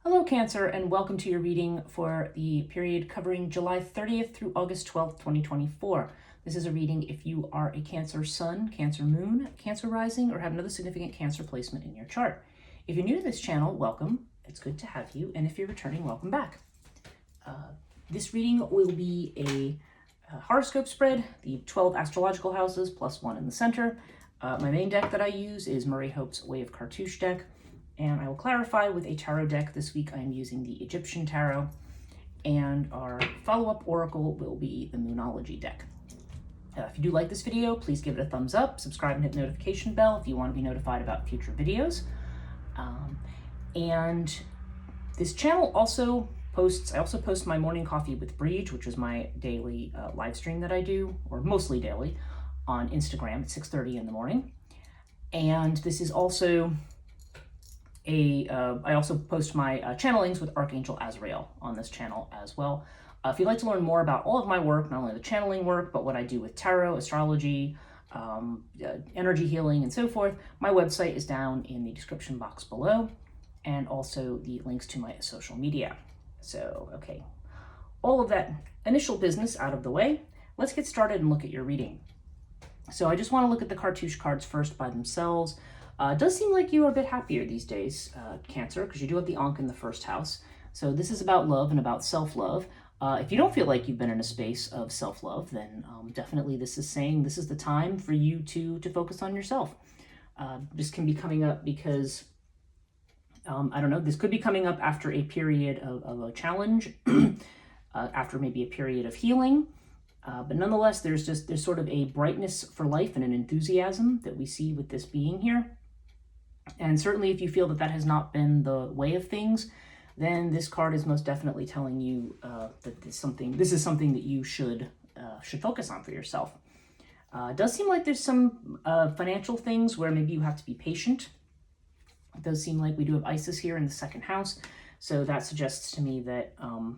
Hello Cancer, and welcome to your reading for the period covering July 30th through August 12th, 2024. This is a reading if you are a Cancer Sun, Cancer Moon, Cancer Rising, or have another significant Cancer placement in your chart. If you're new to this channel, welcome. It's good to have you, and if you're returning, welcome back. This reading will be a horoscope spread, the 12 astrological houses plus one in the center. My main deck that I use is Murray Hope's Way of Cartouche deck. And I will clarify with a tarot deck. This week I am using the Egyptian Tarot, and our follow-up oracle will be the Moonology deck. If you do like this video, please give it a thumbs up, subscribe and hit the notification bell if you want to be notified about future videos. And this channel also posts, I also post my morning coffee with Breege, which is my daily live stream that I do, or mostly daily, on Instagram at 6:30 in the morning. And this is also I also post my channelings with Archangel Azrael on this channel as well. If you'd like to learn more about all of my work, not only the channeling work, but what I do with tarot, astrology, energy healing, and so forth, my website is down in the description box below, and also the links to my social media. So, okay, all of that initial business out of the way, let's get started and look at your reading. So I just want to look at the cartouche cards first by themselves. It does seem like you are a bit happier these days, Cancer, because you do have the Ankh in the first house. So this is about love and about self-love. If you don't feel like you've been in a space of self-love, then definitely this is saying this is the time for you to focus on yourself. This can be coming up because, I don't know, this could be coming up after a period of a challenge, after maybe a period of healing. But nonetheless, there's sort of a brightness for life and an enthusiasm that we see with this being here. And certainly if you feel that that has not been the way of things, then this card is most definitely telling you that this is something that you should focus on for yourself. It does seem like there's some financial things where maybe you have to be patient. It does seem like we do have Isis here in the second house. So that suggests to me that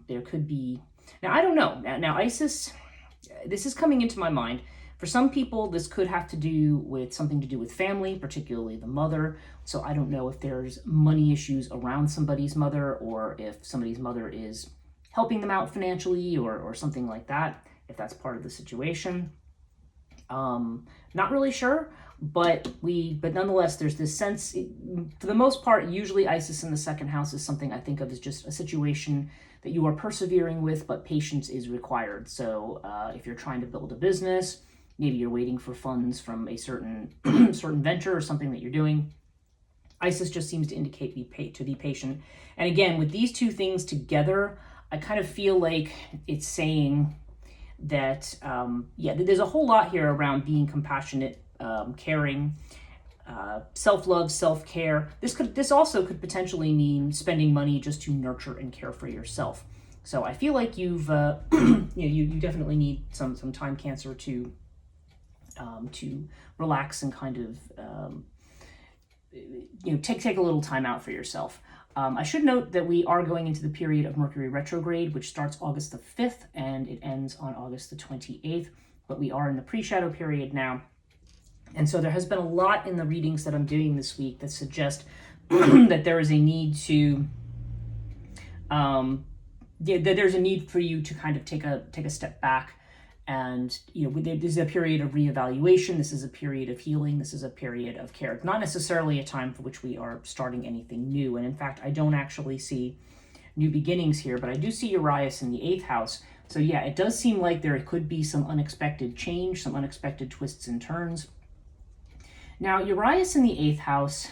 there could be, now I don't know, now Isis, this is coming into my mind. For some people, this could have to do with something to do with family, particularly the mother. So I don't know if there's money issues around somebody's mother, or if somebody's mother is helping them out financially, or something like that, if that's part of the situation. Not really sure, but nonetheless, there's this sense, for the most part, usually Isis in the second house is something I think of as just a situation that you are persevering with, but patience is required. So if you're trying to build a business, maybe you're waiting for funds from a certain venture or something that you're doing, Isis just seems to indicate to be patient. And again, with these two things together, I kind of feel like it's saying that, there's a whole lot here around being compassionate, caring, self-love, self-care. This also could potentially mean spending money just to nurture and care for yourself. So I feel like you've, you definitely need some time, Cancer, to relax and kind of, take a little time out for yourself. I should note that we are going into the period of Mercury retrograde, which starts August the 5th and it ends on August the 28th, but we are in the pre-shadow period now. And so there has been a lot in the readings that I'm doing this week that suggest that there is a need to, that there's a need for you to kind of take a step back. And, this is a period of reevaluation. This is a period of healing. This is a period of care. It's not necessarily a time for which we are starting anything new. And in fact, I don't actually see new beginnings here, but I do see Urias in the 8th house. So yeah, it does seem like there could be some unexpected change, some unexpected twists and turns. Now, Urias in the 8th house,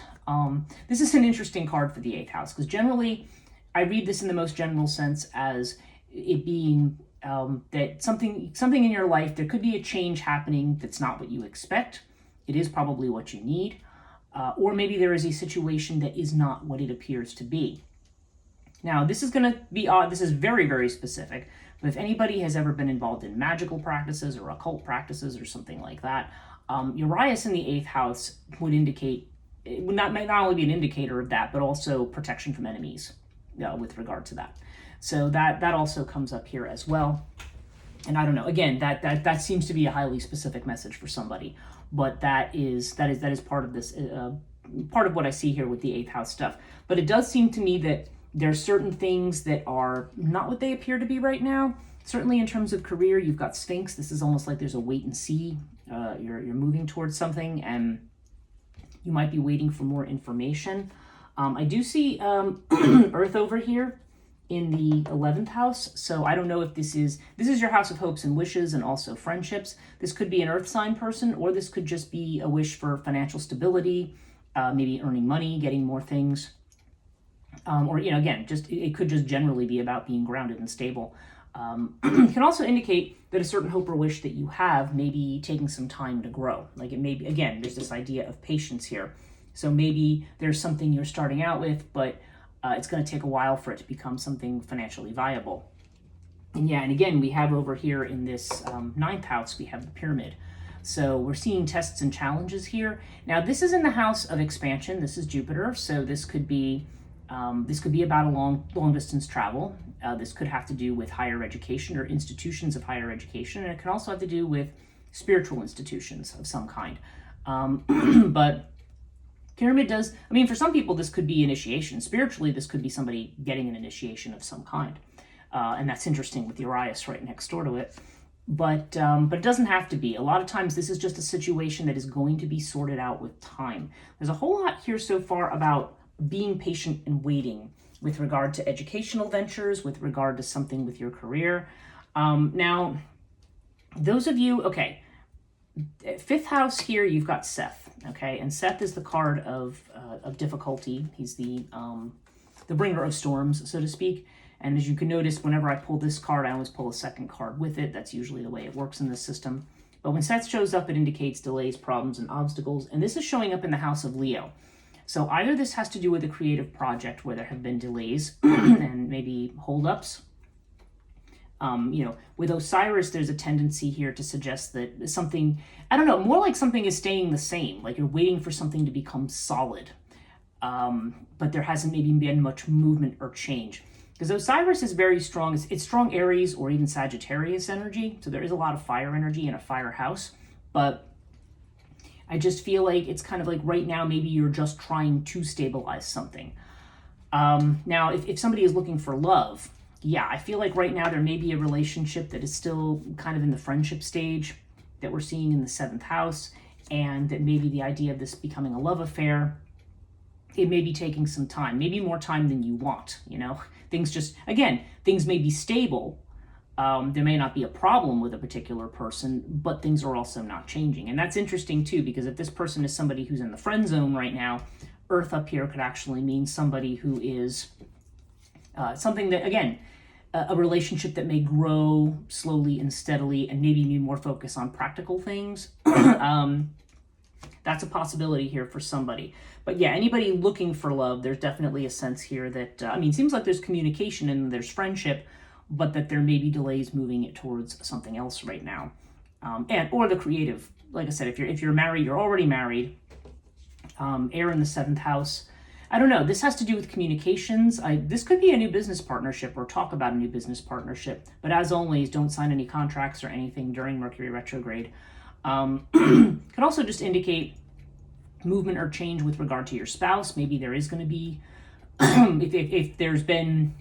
this is an interesting card for the 8th house, because generally I read this in the most general sense as it being that something in your life, there could be a change happening that's not what you expect. It is probably what you need. Or maybe there is a situation that is not what it appears to be. Now, this is going to be odd. This is very, very specific. But if anybody has ever been involved in magical practices or occult practices or something like that, Urias in the 8th house would indicate, it would not only be an indicator of that, but also protection from enemies with regard to that. So that also comes up here as well. And I don't know, again, that seems to be a highly specific message for somebody, but that is part of this, part of what I see here with the 8th house stuff. But it does seem to me that There's certain things that are not what they appear to be right now. Certainly in terms of career, you've got Sphinx. This is almost like there's a wait and see. You're moving towards something, and you might be waiting for more information. I do see Earth over here in the 11th house. So I don't know if this is your house of hopes and wishes and also friendships. This could be an earth sign person, or this could just be a wish for financial stability, maybe earning money, getting more things. Or, again, it could just generally be about being grounded and stable. It can also indicate that a certain hope or wish that you have may be taking some time to grow. Like it may be, again, there's this idea of patience here. So maybe there's something you're starting out with, but it's going to take a while for it to become something financially viable. And again, we have over here in this 9th house, we have the pyramid. So we're seeing tests and challenges here. Now, this is in the house of expansion. This is Jupiter. So this could be about a long distance travel. This could have to do with higher education or institutions of higher education. And it can also have to do with spiritual institutions of some kind. But pyramid does, for some people, this could be initiation. Spiritually, this could be somebody getting an initiation of some kind. And that's interesting with Urias right next door to it. But it doesn't have to be. A lot of times, this is just a situation that is going to be sorted out with time. There's a whole lot here so far about being patient and waiting with regard to educational ventures, with regard to something with your career. Now, those of you, okay, 5th house here, you've got Seth. Okay, and Seth is the card of difficulty. He's the bringer of storms, so to speak. And as you can notice, whenever I pull this card, I always pull a second card with it. That's usually the way it works in this system. But when Seth shows up, it indicates delays, problems, and obstacles. And this is showing up in the house of Leo. So either this has to do with a creative project where there have been delays and maybe holdups. With Osiris, there's a tendency here to suggest that something, I don't know, more like something is staying the same, like you're waiting for something to become solid. But there hasn't maybe been much movement or change. Because Osiris is very strong. It's strong Aries or even Sagittarius energy. So there is a lot of fire energy in a fire house. But I just feel like it's kind of like right now, maybe you're just trying to stabilize something. Now, if somebody is looking for love, I feel like right now there may be a relationship that is still kind of in the friendship stage that we're seeing in the 7th house, and that maybe the idea of this becoming a love affair, it may be taking some time, maybe more time than you want, Things may be stable. There may not be a problem with a particular person, but things are also not changing. And that's interesting too, because if this person is somebody who's in the friend zone right now, Earth up here could actually mean somebody who is something that, again, a relationship that may grow slowly and steadily and maybe need more focus on practical things. That's a possibility here for somebody. But anybody looking for love, there's definitely a sense here that, it seems like there's communication and there's friendship, but that there may be delays moving it towards something else right now. Or the creative, like I said, if you're married, you're already married, air in the 7th house. I don't know, this has to do with communications. This could be a new business partnership or talk about a new business partnership. But as always, don't sign any contracts or anything during Mercury retrograde. Could also just indicate movement or change with regard to your spouse. Maybe there is going to be, if there's been,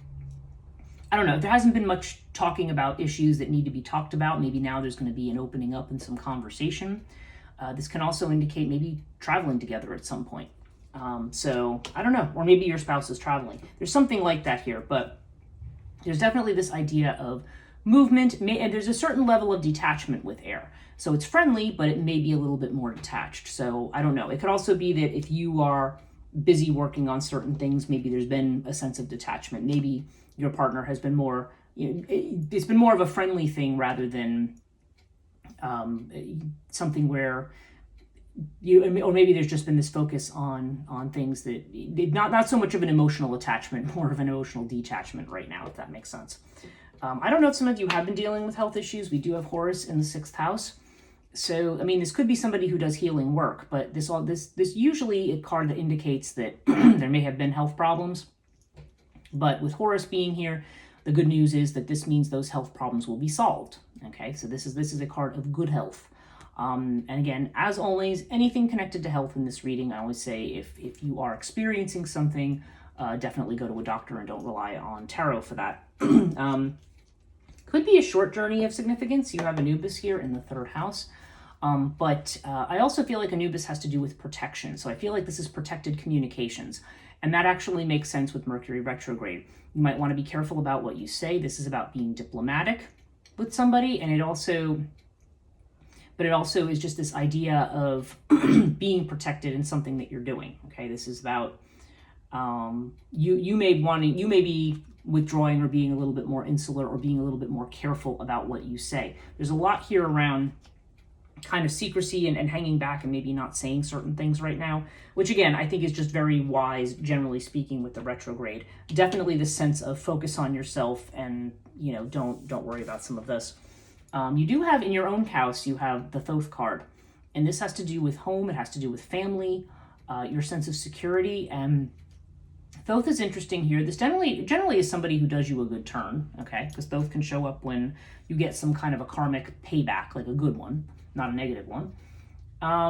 I don't know, if there hasn't been much talking about issues that need to be talked about, maybe now there's going to be an opening up and some conversation. This can also indicate maybe traveling together at some point. So I don't know, or maybe your spouse is traveling. There's something like that here, but there's definitely this idea of movement, and there's a certain level of detachment with air. So it's friendly, but it may be a little bit more detached. So I don't know. It could also be that if you are busy working on certain things, maybe there's been a sense of detachment. Maybe your partner has been more, it's been more of a friendly thing rather than something where or maybe there's just been this focus on things that not so much of an emotional attachment, more of an emotional detachment right now, if that makes sense. I don't know if some of you have been dealing with health issues. We do have Horus in the 6th house. So, this could be somebody who does healing work, but this usually a card that indicates that there may have been health problems. But with Horus being here, the good news is that this means those health problems will be solved. Okay, so this is a card of good health. And again, as always, anything connected to health in this reading, I always say if you are experiencing something, definitely go to a doctor and don't rely on tarot for that. Could be a short journey of significance. You have Anubis here in the third house. But I also feel like Anubis has to do with protection. So I feel like this is protected communications. And that actually makes sense with Mercury retrograde. You might want to be careful about what you say. This is about being diplomatic with somebody. And it also is just this idea of being protected in something that you're doing. Okay, this is about you may be withdrawing or being a little bit more insular or being a little bit more careful about what you say. There's a lot here around kind of secrecy and hanging back and maybe not saying certain things right now, which again, I think is just very wise, generally speaking, with the retrograde. Definitely the sense of focus on yourself and, you know, don't worry about some of this. You do have in your own house, you have the Thoth card, and this has to do with home. It has to do with family, your sense of security. And Thoth is interesting here. This generally is somebody who does you a good turn, okay? Because Thoth can show up when you get some kind of a karmic payback, like a good one, not a negative one.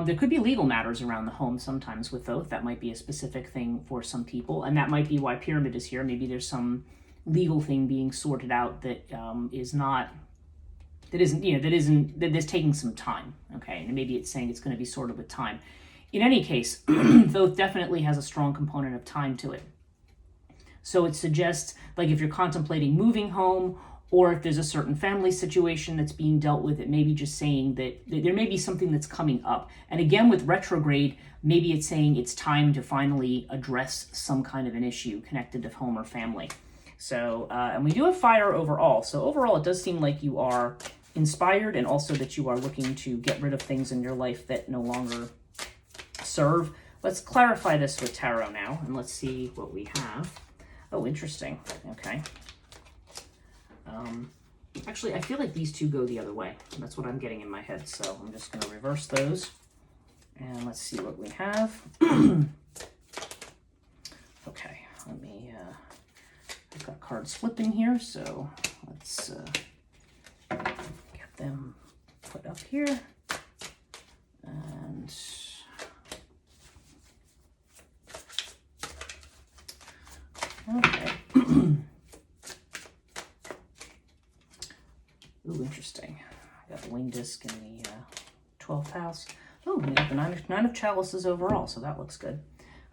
There could be legal matters around the home sometimes with Thoth. That might be a specific thing for some people, and that might be why Pyramid is here. Maybe there's some legal thing being sorted out that is taking some time, okay? And maybe it's saying it's going to be sorted with time. In any case, Thoth definitely has a strong component of time to it. So it suggests, like, if you're contemplating moving home, or if there's a certain family situation that's being dealt with, it may be just saying that there may be something that's coming up. And again, with retrograde, maybe it's saying it's time to finally address some kind of an issue connected to home or family. So, and we do have fire overall. So overall, it does seem like you are inspired, and also that you are looking to get rid of things in your life that no longer serve. Let's clarify this with tarot now, and let's see what we have. Oh, interesting. Okay. Actually, I feel like these two go the other way. That's what I'm getting in my head. So I'm just going to reverse those. And let's see what we have. Okay, let me, I've got cards flipping here, so let's get them put up here. And okay. Ooh, interesting. I got the wing disc in the 12th house. Oh, we got the nine of chalices overall, so that looks good.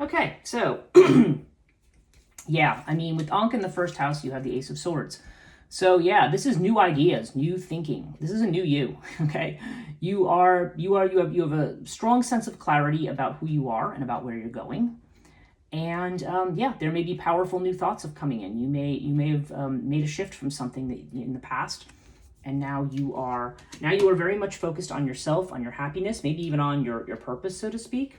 Okay, so yeah, I mean, with Ankh in the first house, you have the Ace of Swords. So yeah, this is new ideas, new thinking. This is a new you. Okay, you have a strong sense of clarity about who you are and about where you're going. And yeah, there may be powerful new thoughts of coming in. You may have made a shift from something that in the past. And now you are very much focused on yourself, on your happiness, maybe even on your purpose, so to speak.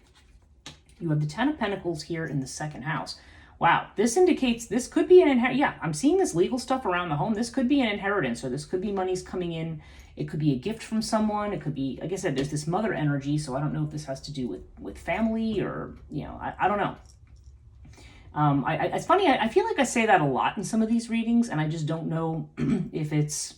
You have the Ten of Pentacles here in the second house. Wow, this indicates this could be an inheritance. Yeah, I'm seeing this legal stuff around the home. This could be an inheritance, or this could be monies coming in. It could be a gift from someone. It could be, like I said, there's this mother energy, so I don't know if this has to do with family or, you know, I don't know. It's funny, I feel like I say that a lot in some of these readings, and I just don't know if it's...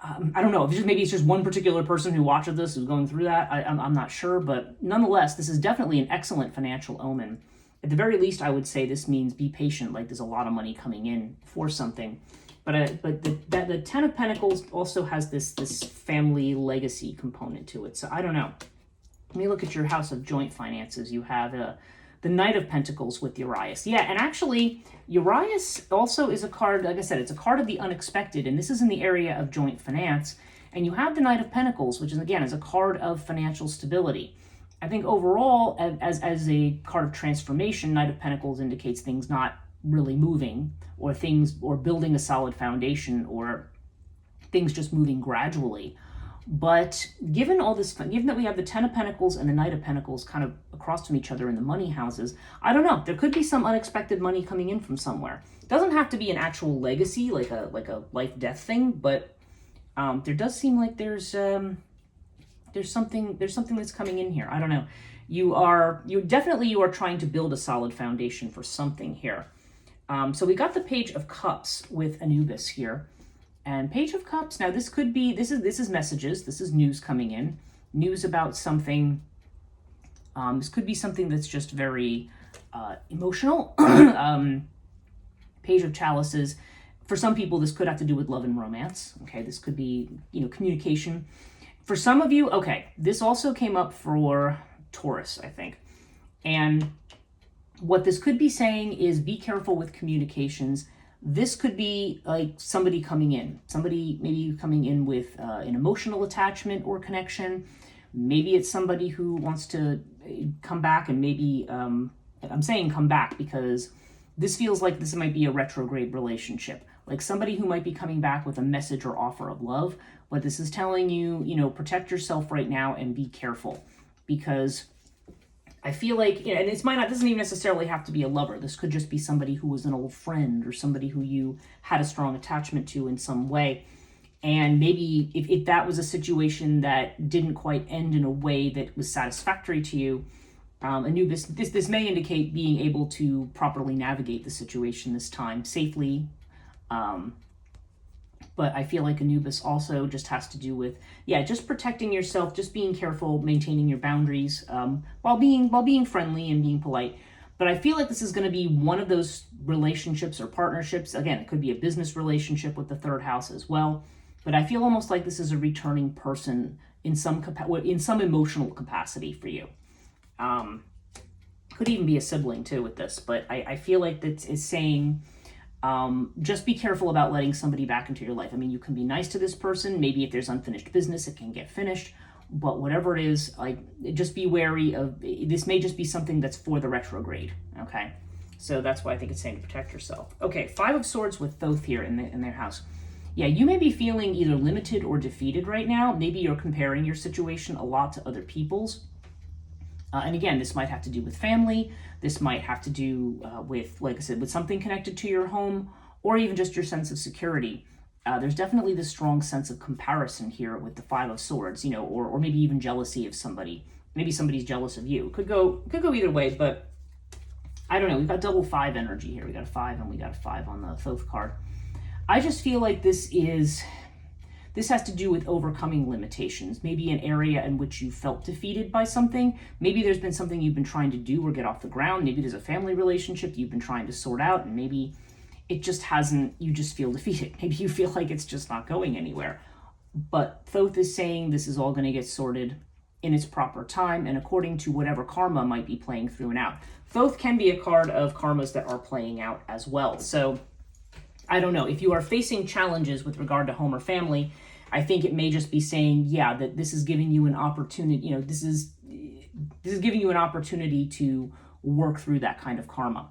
I don't know, maybe it's just one particular person who watches this who's going through that. I'm not sure, but nonetheless, this is definitely an excellent financial omen. At the very least, I would say this means be patient, like there's a lot of money coming in for something. But the Ten of Pentacles also has this family legacy component to it, so I don't know. Let me look at your house of joint finances. You have the Knight of Pentacles with Urias. Yeah, and actually, Urias also is a card, like I said, it's a card of the unexpected, and this is in the area of joint finance. And you have the Knight of Pentacles, which is, again, is a card of financial stability. I think overall, as a card of transformation, Knight of Pentacles indicates things not really moving, or building a solid foundation, or things just moving gradually. But given that we have the Ten of Pentacles and the Knight of Pentacles kind of across from each other in the money houses, I don't know. There could be some unexpected money coming in from somewhere. It doesn't have to be an actual legacy, like a life-death thing, but there does seem like there's something that's coming in here. I don't know. You are trying to build a solid foundation for something here. So we got the Page of Cups with Anubis here. And Page of Cups, now this is messages, this is news coming in, news about something. This could be something that's just very emotional. Page of Chalices. For some people, this could have to do with love and romance. Okay, this could be, communication. For some of you, okay, this also came up for Taurus, I think. And what this could be saying is be careful with communications. This could be like somebody coming in, somebody maybe coming in with an emotional attachment or connection. Maybe it's somebody who wants to come back, and maybe, I'm saying come back because this feels like this might be a retrograde relationship, like somebody who might be coming back with a message or offer of love. What this is telling you, protect yourself right now and be careful, because I feel like, and it doesn't even necessarily have to be a lover. This could just be somebody who was an old friend or somebody who you had a strong attachment to in some way. And maybe if that was a situation that didn't quite end in a way that was satisfactory to you, Anubis, this may indicate being able to properly navigate the situation this time safely. But I feel like Anubis also just has to do with, just protecting yourself, just being careful, maintaining your boundaries, while being friendly and being polite. But I feel like this is going to be one of those relationships or partnerships. Again, it could be a business relationship with the third house as well. But I feel almost like this is a returning person in some emotional capacity for you. Could even be a sibling too with this, but I feel like that is saying, just be careful about letting somebody back into your life. I mean, you can be nice to this person. Maybe if there's unfinished business, it can get finished. But whatever it is, just be wary of, this may just be something that's for the retrograde, okay? So that's why I think it's saying to protect yourself. Okay, 5 of Swords with Thoth here in their house. Yeah, you may be feeling either limited or defeated right now. Maybe you're comparing your situation a lot to other people's. And again, this might have to do with family. This might have to do with, like I said, with something connected to your home, or even just your sense of security. There's definitely this strong sense of comparison here with the 5 of Swords, or maybe even jealousy of somebody. Maybe somebody's jealous of you. Could go either way, but I don't know. We've got double 5 energy here. We got a 5 and we got a 5 on the Thoth card. I just feel like this has to do with overcoming limitations, maybe an area in which you felt defeated by something. Maybe there's been something you've been trying to do or get off the ground. Maybe there's a family relationship you've been trying to sort out, and maybe it just hasn't, you just feel defeated. Maybe you feel like it's just not going anywhere. But Thoth is saying this is all going to get sorted in its proper time and according to whatever karma might be playing through and out. Thoth can be a card of karmas that are playing out as well. So I don't know. If you are facing challenges with regard to home or family, I think it may just be saying, that this is giving you an opportunity, this is giving you an opportunity to work through that kind of karma.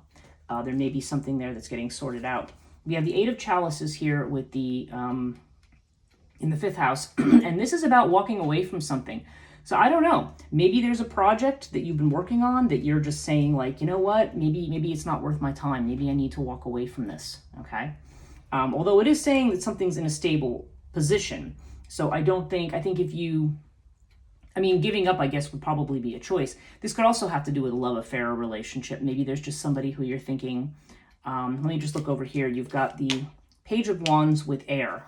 There may be something there that's getting sorted out. We have the 8 of Chalices here with the, in the 5th house, and this is about walking away from something. So I don't know, maybe there's a project that you've been working on that you're just saying like, you know what, maybe it's not worth my time. Maybe I need to walk away from this, okay? Although it is saying that something's in a stable position. So I think giving up, I guess, would probably be a choice. This could also have to do with a love affair or relationship. Maybe there's just somebody who you're thinking, let me just look over here. You've got the Page of Wands with air.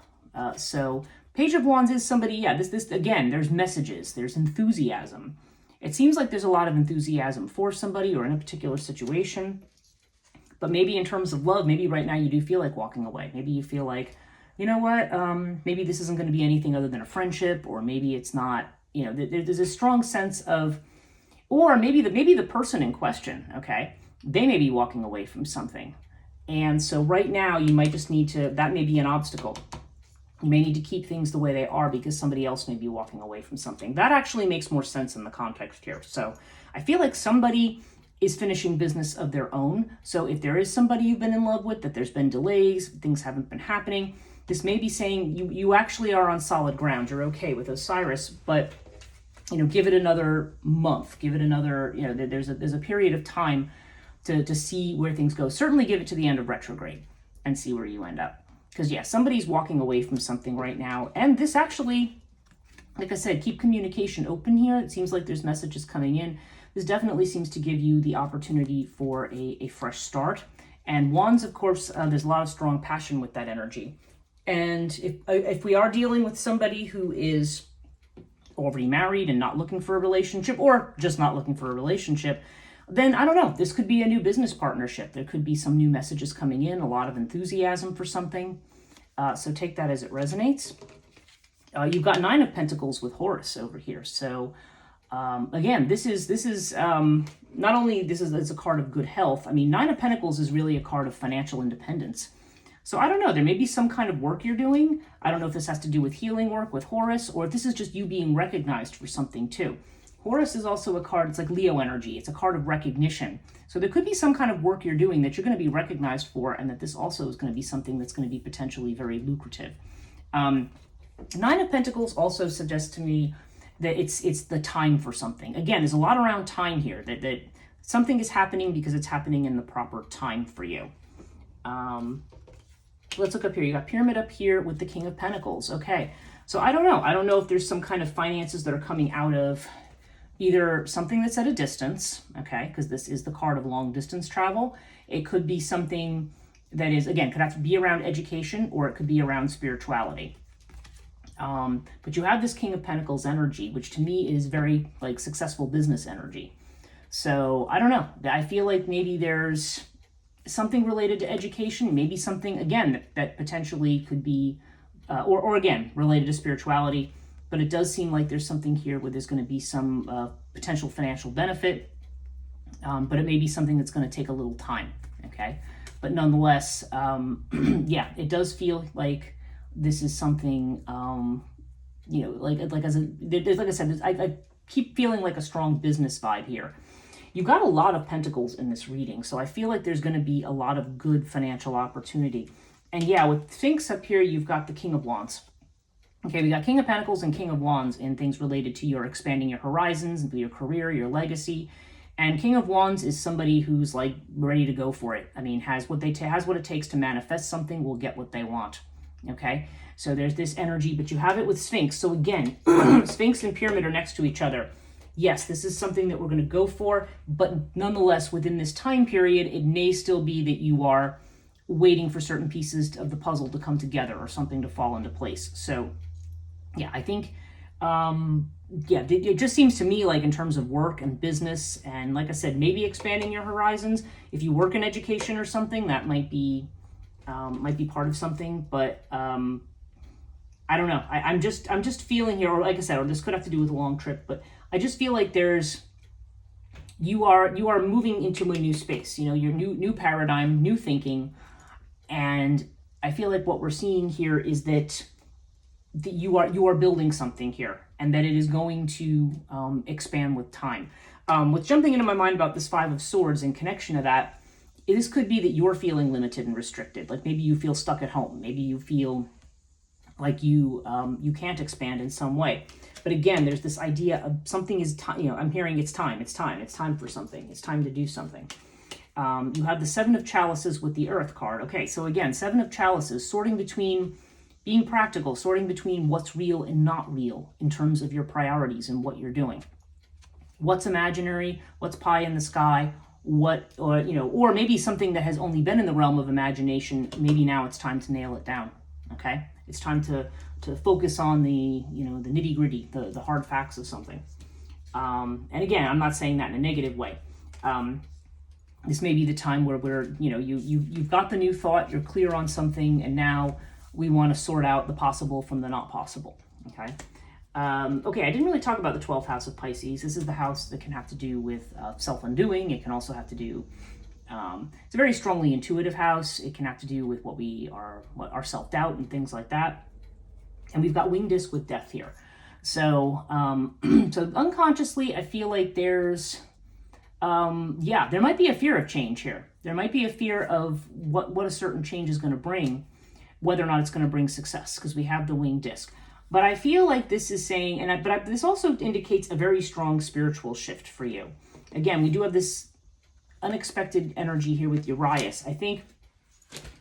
So Page of Wands is somebody, this again, there's messages, there's enthusiasm. It seems like there's a lot of enthusiasm for somebody or in a particular situation. But maybe in terms of love, maybe right now you do feel like walking away. Maybe you feel like, you know what, maybe this isn't going to be anything other than a friendship, or maybe it's not, there's a strong sense of, or maybe the person in question, okay, they may be walking away from something. And so right now you might just need to, that may be an obstacle. You may need to keep things the way they are because somebody else may be walking away from something. That actually makes more sense in the context here. So I feel like somebody is finishing business of their own. So if there is somebody you've been in love with, that there's been delays, things haven't been happening, this may be saying you actually are on solid ground. You're okay with Osiris, but give it another month, give it another, there's a period of time to see where things go. Certainly give it to the end of retrograde and see where you end up. Because somebody's walking away from something right now. And this actually, like I said, keep communication open here. It seems like there's messages coming in. This definitely seems to give you the opportunity for a fresh start. And Wands, of course, there's a lot of strong passion with that energy. And if we are dealing with somebody who is already married and not looking for a relationship, or just not looking for a relationship, then I don't know, this could be a new business partnership. There could be some new messages coming in, a lot of enthusiasm for something. So take that as it resonates. You've got Nine of Pentacles with Horus over here. So again, this is not only it's a card of good health. I mean, Nine of Pentacles is really a card of financial independence. So I don't know, there may be some kind of work you're doing. I don't know if this has to do with healing work with Horus, or if this is just you being recognized for something too. Horus is also a card, it's like Leo energy. It's a card of recognition. So there could be some kind of work you're doing that you're going to be recognized for, and that this also is going to be something that's going to be potentially very lucrative. Nine of Pentacles also suggests to me that it's the time for something. Again, there's a lot around time here, that something is happening because it's happening in the proper time for you. Let's look up here. You got Pyramid up here with the King of Pentacles. Okay, so I don't know. I don't know if there's some kind of finances that are coming out of either something that's at a distance, okay, because this is the card of long distance travel. It could be something that is, again, could have to be around education, or it could be around spirituality. But you have this King of Pentacles energy, which to me is very like successful business energy. So I don't know. I feel like maybe there's something related to education, maybe something, again, that potentially could be, or again, related to spirituality. But it does seem like there's something here where there's going to be some potential financial benefit, but it may be something that's going to take a little time, okay? But nonetheless, yeah, it does feel like this is something, you know, like I said, I keep feeling like a strong business vibe here. You've got a lot of pentacles in this reading, so I feel like there's going to be a lot of good financial opportunity. And yeah, with Sphinx up here, you've got the King of Wands. Okay, we got King of Pentacles and King of Wands in things related to your expanding your horizons, your career, your legacy. And King of Wands is somebody who's like ready to go for it. I mean, has what it takes to manifest something, will get what they want. Okay, so there's this energy, but you have it with Sphinx. So again, Sphinx and Pyramid are next to each other. Yes, this is something that we're going to go for, but nonetheless, within this time period, it may still be that you are waiting for certain pieces of the puzzle to come together or something to fall into place. So yeah, I think, yeah, it just seems to me like in terms of work and business, and like I said, maybe expanding your horizons. If you work in education or something, that might be part of something, but I don't know. I'm just feeling here, or like I said, or this could have to do with a long trip, but I just feel like you are moving into a new space, you know, your new paradigm, new thinking, and I feel like what we're seeing here is that you are building something here, and that it is going to expand with time. What's jumping into my mind about this Five of Swords in connection to that, this could be that you're feeling limited and restricted. Like maybe you feel stuck at home. Maybe you feel like you can't expand in some way. But again, there's this idea of something is time. You know, I'm hearing it's time for something. It's time to do something. You have the Seven of Chalices with the Earth card. Okay, so again, Seven of Chalices, sorting between being practical, sorting between what's real and not real in terms of your priorities and what you're doing. What's imaginary, what's pie in the sky, or maybe something that has only been in the realm of imagination, maybe now it's time to nail it down, okay? It's time to focus on the nitty-gritty, the hard facts of something. And again, I'm not saying that in a negative way. This may be the time where you've got the new thought, you're clear on something, and now we want to sort out the possible from the not possible, okay? Okay, I didn't really talk about the 12th house of Pisces. This is the house that can have to do with self-undoing. It can also have to do, it's a very strongly intuitive house. It can have to do with what our self-doubt and things like that. And we've got winged disc with death here. So, so unconsciously, I feel like there's, there might be a fear of change here. There might be a fear of what a certain change is going to bring, whether or not it's going to bring success, because we have the winged disc. But I feel like this is saying, this also indicates a very strong spiritual shift for you. Again, we do have this unexpected energy here with Urias. I think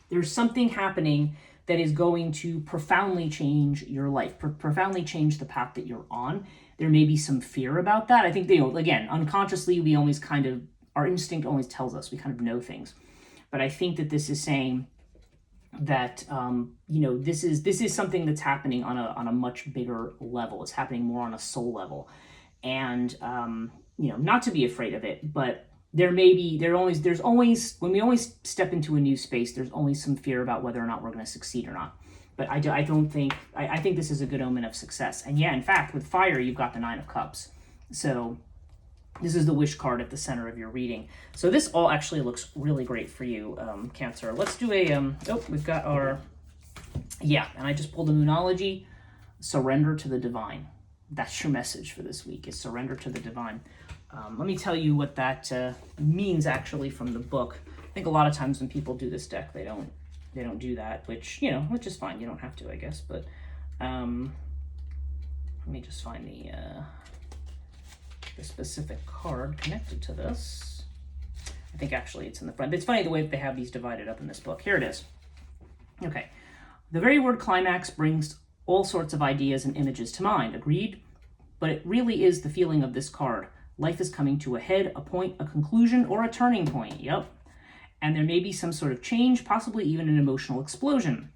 there's something happening that is going to profoundly change your life, profoundly change the path that you're on. There may be some fear about that. I think, again, unconsciously, we always our instinct always tells us, we kind of know things. But I think that this is saying that, this is something that's happening on a much bigger level. It's happening more on a soul level. And, not to be afraid of it, but there's always, when we always step into a new space, there's always some fear about whether or not we're going to succeed or not. But I think this is a good omen of success. And yeah, in fact, with fire, you've got the Nine of Cups. So this is the wish card at the center of your reading. So this all actually looks really great for you, Cancer. Let's do a, we've got our, yeah, and I just pulled a Moonology, surrender to the divine. That's your message for this week, is surrender to the divine. Let me tell you what that means actually from the book. I think a lot of times when people do this deck, they don't do that, which is fine. You don't have to, I guess. But let me just find the specific card connected to this. I think actually it's in the front. It's funny the way that they have these divided up in this book. Here it is. Okay. The very word climax brings all sorts of ideas and images to mind. Agreed? But it really is the feeling of this card. Life is coming to a head, a point, a conclusion, or a turning point. Yep. And there may be some sort of change, possibly even an emotional explosion.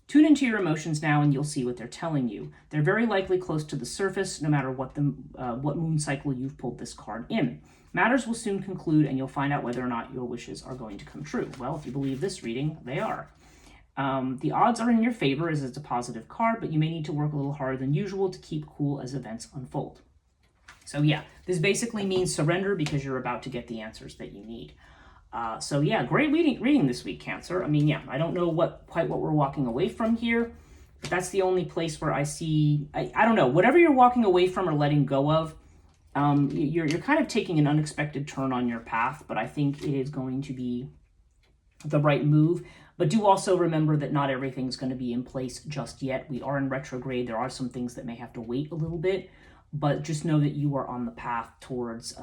Tune into your emotions now and you'll see what they're telling you. They're very likely close to the surface, no matter what moon cycle you've pulled this card in. Matters will soon conclude and you'll find out whether or not your wishes are going to come true. Well, if you believe this reading, they are. The odds are in your favor as it's a positive card, but you may need to work a little harder than usual to keep cool as events unfold. So yeah, this basically means surrender because you're about to get the answers that you need. So yeah, great reading this week, Cancer. I mean, yeah, I don't know quite what we're walking away from here, but that's the only place where I see, I don't know, whatever you're walking away from or letting go of, you're kind of taking an unexpected turn on your path, but I think it is going to be the right move. But do also remember that not everything's going to be in place just yet. We are in retrograde. There are some things that may have to wait a little bit. But just know that you are on the path towards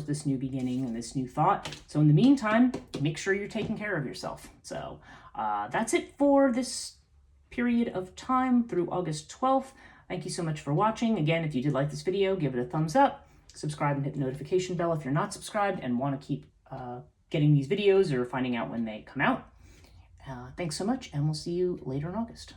this new beginning and this new thought. So in the meantime, make sure you're taking care of yourself. So that's it for this period of time through August 12th. Thank you so much for watching. Again, if you did like this video, give it a thumbs up. Subscribe and hit the notification bell if you're not subscribed and want to keep getting these videos or finding out when they come out. Thanks so much, and we'll see you later in August.